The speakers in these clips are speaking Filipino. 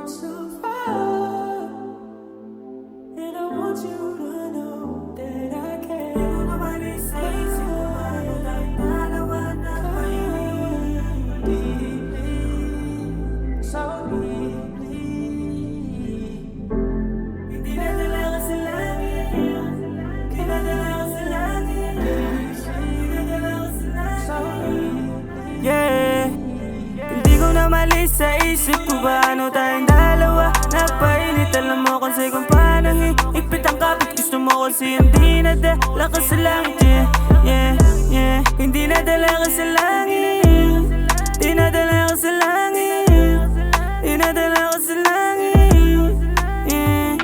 so far, and I want you to know that I care. Di ko naman isip kung paano tayong dalawa nagpainit. So deeply, hindi nadala ka sa langit, kinadala ka sa langit, kinadala ka sa langit. So deeply, yeah. Hindi ko na malis sa isip ko paano tayong dalawa nagpainit. Alam mo kasi kung paano higpit ang kapit. Gusto mo kasi hindi nadala ka sa langit, yeah, yeah, yeah. Hindi nadala ka sa langit, di nadala ka sa langit, di nadala ka sa langit, yeah.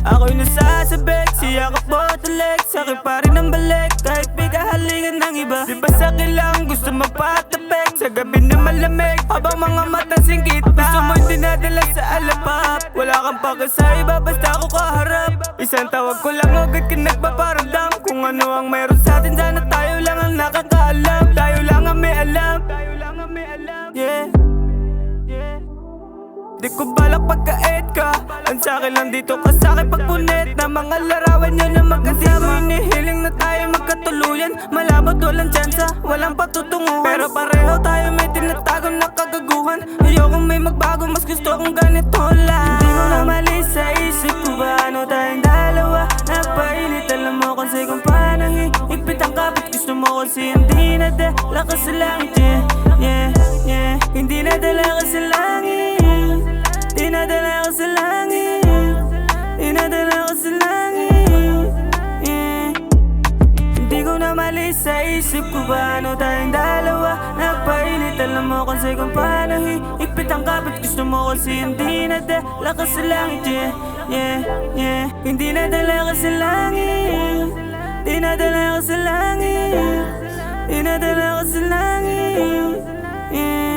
Ako'y nasasabik, siyakap mo tulik, sa'kin pa rin ang balik kahit may kahalikan ng iba. Di ba sa'kin lang gusto magpatapik sa gabi na malamig habang mga mata singkit na. Gusto mo hindi nadala sa alapap, wala kang paka sa iba basta ako kaharap. Isang tawag ko lang agad ka nagpaparamdam. Kung ano ang meron sa'tin sana tayo lang ang nakakaalam. Tayo lang ang may alam, yeah, yeah. Di ko balak pagkait ka, ang sa'kin lang dito ka sa'kin pagpunit na mga larawan nyo na magkasama. Hinihiling na tayo magkatuluyan, malabot walang tsansa, walang patutunguhan. Pero pareho tayo may tinatagong na kagaguhan. Ayokong may magbago, mas gusto kong ganito lang. Hindi ko na malis sa isip ko paano tayong dalawa nagpainit. Alam mo kasi kung paano higpit ang kapit. Gusto mo kasi hindi nadala ka sa langit, yeah, yeah, yeah. Hindi nadala ka sa langit, di nadala ka sa langit, di nadala ka sa langit, yeah. Hindi ko na malis sa isip ko paano tayong dalawa nagpainit. Alam mo kasi kung paano higpit ang kapit. Gusto mo kasi hindi nadala ka sa langit, yeah, yeah, yeah. Hindi nadala ka sa langit, di nadala ka sa langit, di nadala ka sa langit, yeah.